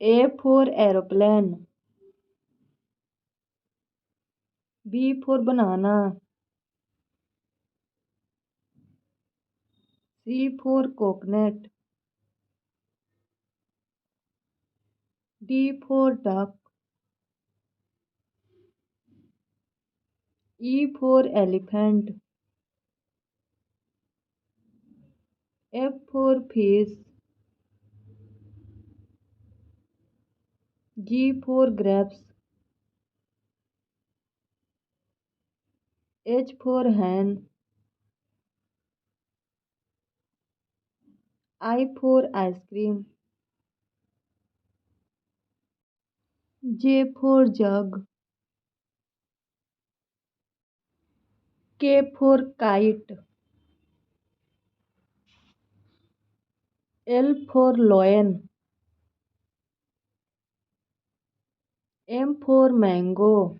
A for aeroplane. B for banana. C for coconut. D for duck. E for elephant. F for fish. G for grapes. H for hen. I for ice cream. J for jug. K for kite. L for lion. M for mango.